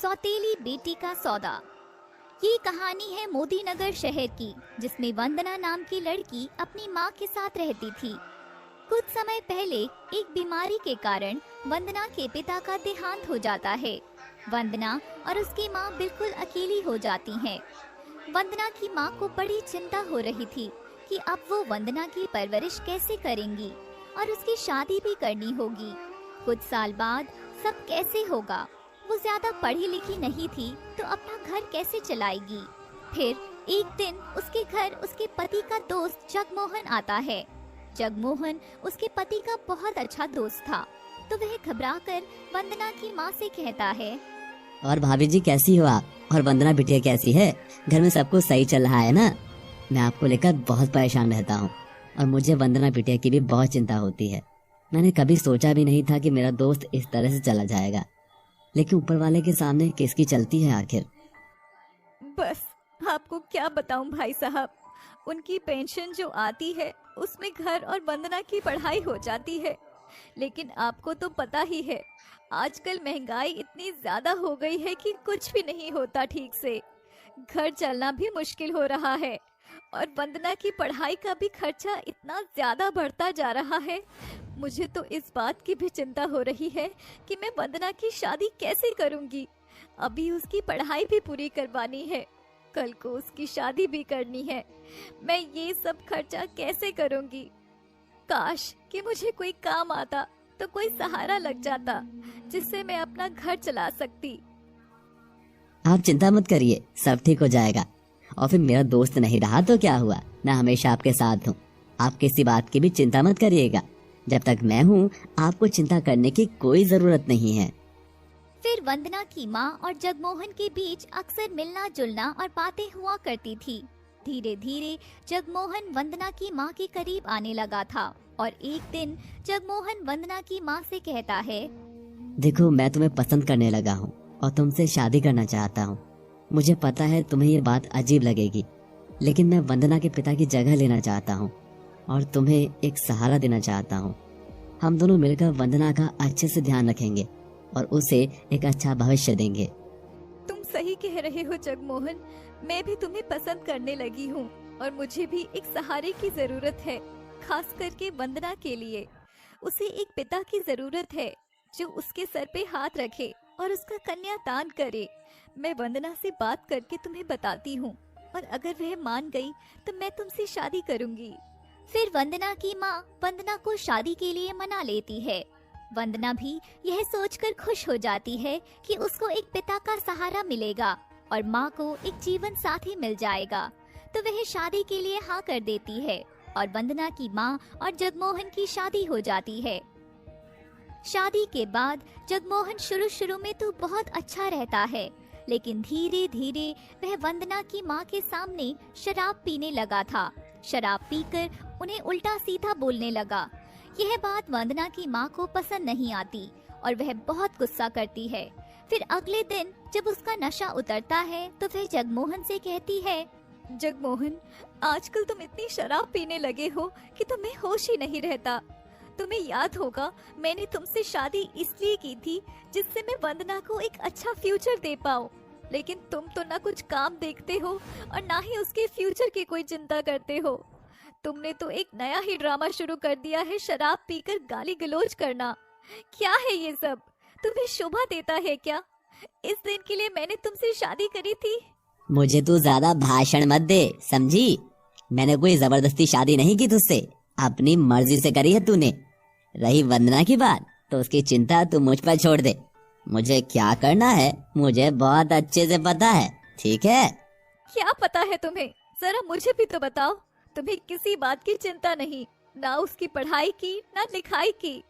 सौतेली बेटी का सौदा। ये कहानी है मोदी नगर शहर की, जिसमें वंदना नाम की लड़की अपनी माँ के साथ रहती थी। कुछ समय पहले एक बीमारी के कारण वंदना के पिता का देहांत हो जाता है। वंदना और उसकी माँ बिल्कुल अकेली हो जाती हैं। वंदना की माँ को बड़ी चिंता हो रही थी कि अब वो वंदना की परवरिश कैसे करेंगी और उसकी शादी भी करनी होगी। कुछ साल बाद सब कैसे होगा? वो ज्यादा पढ़ी लिखी नहीं थी तो अपना घर कैसे चलाएगी? फिर एक दिन उसके घर उसके पति का दोस्त जगमोहन आता है। जगमोहन उसके पति का बहुत अच्छा दोस्त था, तो वह घबराकर वंदना की माँ से कहता है, और भाभी जी कैसी हो आप? और वंदना बिटिया कैसी है? घर में सब कुछ सही चल रहा है ना? मैं आपको लेकर बहुत परेशान रहता हूँ और मुझे वंदना बिटिया की भी बहुत चिंता होती है। मैंने कभी सोचा भी नहीं था कि मेरा दोस्त इस तरह से चला जाएगा, लेकिन ऊपर वाले के सामने किसकी चलती है आखिर। बस आपको क्या बताऊं भाई साहब, उनकी पेंशन जो आती है उसमें घर और वंदना की पढ़ाई हो जाती है। लेकिन आपको तो पता ही है, आजकल महंगाई इतनी ज्यादा हो गई है कि कुछ भी नहीं होता ठीक से। घर चलना भी मुश्किल हो रहा है और वंदना की पढ़ाई का भी खर्चा इतना ज्यादा बढ़ता जा रहा है। मुझे तो इस बात की भी चिंता हो रही है कि मैं वंदना की शादी कैसे करूंगी। अभी उसकी पढ़ाई भी पूरी करवानी है, कल को उसकी शादी भी करनी है। मैं ये सब खर्चा कैसे करूंगी? काश कि मुझे कोई काम आता तो कोई सहारा लग जाता जिससे मैं अपना घर चला सकती। आप चिंता मत करिए, सब ठीक हो जाएगा। और फिर मेरा दोस्त नहीं रहा तो क्या हुआ, मैं हमेशा आपके साथ हूँ। आप किसी बात की भी चिंता मत करिएगा। जब तक मैं हूँ आपको चिंता करने की कोई जरूरत नहीं है। फिर वंदना की माँ और जगमोहन के बीच अक्सर मिलना जुलना और बातें हुआ करती थी। धीरे धीरे जगमोहन वंदना की माँ के करीब आने लगा था और एक दिन जगमोहन वंदना की माँ से कहता है, देखो मैं तुम्हें पसंद करने लगा हूँ और तुमसे शादी करना चाहता हूँ। मुझे पता है तुम्हें ये बात अजीब लगेगी, लेकिन मैं वंदना के पिता की जगह लेना चाहता हूँ और तुम्हें एक सहारा देना चाहता हूँ। हम दोनों मिलकर वंदना का अच्छे से ध्यान रखेंगे और उसे एक अच्छा भविष्य देंगे। तुम सही कह रहे हो जगमोहन, मैं भी तुम्हें पसंद करने लगी हूँ और मुझे भी एक सहारे की जरूरत है, खास करके वंदना के लिए। उसे एक पिता की जरूरत है जो उसके सर पे हाथ रखे और उसका कन्यादान करे। मैं वंदना से बात करके तुम्हें बताती हूँ और अगर वह मान गई तो मैं तुमसे शादी करूँगी। फिर वंदना की माँ वंदना को शादी के लिए मना लेती है। वंदना भी यह सोचकर खुश हो जाती है कि उसको एक पिता का सहारा मिलेगा और माँ को एक जीवन साथी मिल जाएगा, तो वह शादी के लिए हाँ कर देती है और वंदना की माँ और जगमोहन की शादी हो जाती है। शादी के बाद जगमोहन शुरू में तो बहुत अच्छा रहता है, लेकिन धीरे धीरे वह वंदना की माँ के सामने शराब पीने लगा था। शराब पीकर उन्हें उल्टा सीधा बोलने लगा। यह बात वंदना की माँ को पसंद नहीं आती और वह बहुत गुस्सा करती है। फिर अगले दिन जब उसका नशा उतरता है तो वह जगमोहन से कहती है, जगमोहन, आजकल तुम इतनी शराब पीने लगे हो कि तुम्हें होश ही नहीं रहता। तुम्हें याद होगा मैंने तुमसे शादी इसलिए की थी जिससे मैं वंदना को एक अच्छा फ्यूचर दे पाऊँ, लेकिन तुम तो ना कुछ काम देखते हो और ना ही उसके फ्यूचर की कोई चिंता करते हो। तुमने तो एक नया ही ड्रामा शुरू कर दिया है, शराब पीकर गाली गलौज करना। क्या है ये सब? तुम्हें शोभा देता है क्या? इस दिन के लिए मैंने तुमसे शादी करी थी। मुझे तू ज्यादा भाषण मत दे, समझी? मैंने कोई जबरदस्ती शादी नहीं की तुझसे, अपनी मर्जी से करी है तूने। रही वंदना की बात तो उसकी चिंता तू मुझ पर छोड़ दे। मुझे क्या करना है मुझे बहुत अच्छे से पता है, ठीक है? क्या पता है तुम्हें? जरा मुझे भी तो बताओ। तुम्हें किसी बात की चिंता नहीं, ना उसकी पढ़ाई की, ना लिखाई की,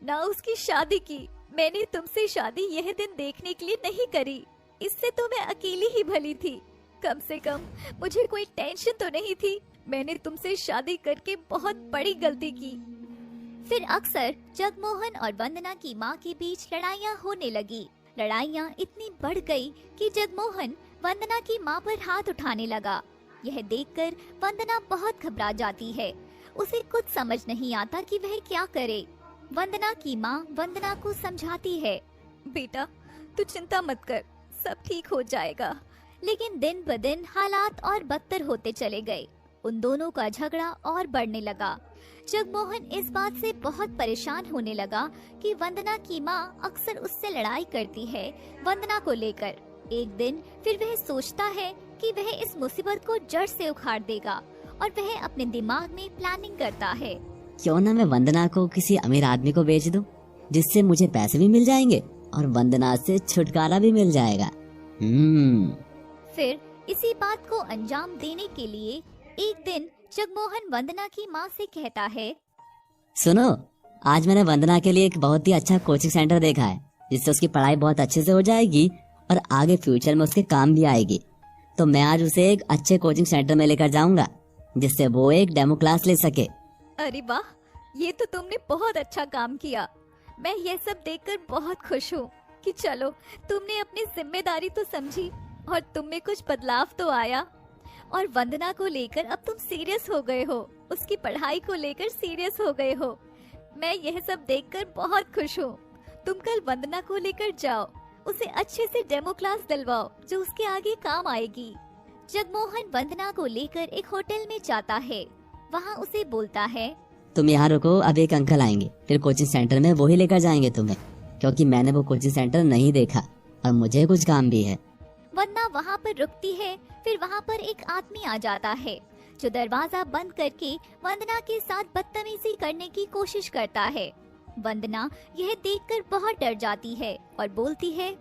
ना उसकी शादी की। मैंने तुमसे शादी यह दिन देखने के लिए नहीं करी, इससे तो मैं अकेली ही भली थी। कम से कम मुझे कोई टेंशन तो नहीं थी। मैंने तुमसे शादी करके बहुत बड़ी गलती की। फिर अक्सर जगमोहन और वंदना की माँ के बीच लड़ाइयाँ होने लगी। लड़ाइयाँ इतनी बढ़ गई कि जगमोहन वंदना की माँ पर हाथ उठाने लगा। यह देखकर वंदना बहुत घबरा जाती है। उसे कुछ समझ नहीं आता कि वह क्या करे। वंदना की माँ वंदना को समझाती है, बेटा तू चिंता मत कर, सब ठीक हो जाएगा। लेकिन दिन ब दिन हालात और बदतर होते चले गए। उन दोनों का झगड़ा और बढ़ने लगा। जगमोहन इस बात से बहुत परेशान होने लगा कि वंदना की माँ अक्सर उससे लड़ाई करती है वंदना को लेकर। एक दिन फिर वह सोचता है कि वह इस मुसीबत को जड़ से उखाड़ देगा और वह अपने दिमाग में प्लानिंग करता है। क्यों ना मैं वंदना को किसी अमीर आदमी को बेच दूं, जिससे मुझे पैसे भी मिल जाएंगे और वंदना से छुटकारा भी मिल जाएगा। फिर इसी बात को अंजाम देने के लिए एक दिन जगमोहन वंदना की माँ से कहता है, सुनो, आज मैंने वंदना के लिए एक बहुत ही अच्छा कोचिंग सेंटर देखा है, जिससे उसकी पढ़ाई बहुत अच्छे से हो जाएगी और आगे फ्यूचर में उसके काम भी आएगी। तो मैं आज उसे एक अच्छे कोचिंग सेंटर में लेकर जाऊंगा, जिससे वो एक डेमो क्लास ले सके। अरे वाह, ये तो तुमने बहुत अच्छा काम किया। मैं ये सब देखकर बहुत खुश हूँ कि चलो तुमने अपनी जिम्मेदारी तो समझी और तुम में कुछ बदलाव तो आया और वंदना को लेकर अब तुम सीरियस हो गए हो, उसकी पढ़ाई को लेकर सीरियस हो गए हो। मैं यह सब देखकर बहुत खुश हूँ। तुम कल वंदना को लेकर जाओ, उसे अच्छे से डेमो क्लास दिलवाओ जो उसके आगे काम आएगी। जगमोहन वंदना को लेकर एक होटल में जाता है। वहाँ उसे बोलता है, तुम यहाँ रुको, अब एक अंकल आएंगे, फिर कोचिंग सेंटर में वो ही लेकर जाएंगे तुम्हें, क्योंकि मैंने वो कोचिंग सेंटर नहीं देखा और मुझे कुछ काम भी है। वंदना वहाँ पर रुकती है। फिर वहाँ पर एक आदमी आ जाता है जो दरवाजा बंद करके वंदना के साथ बदतमीजी करने की कोशिश करता है। वंदना यह देखकर बहुत डर जाती है और बोलती है,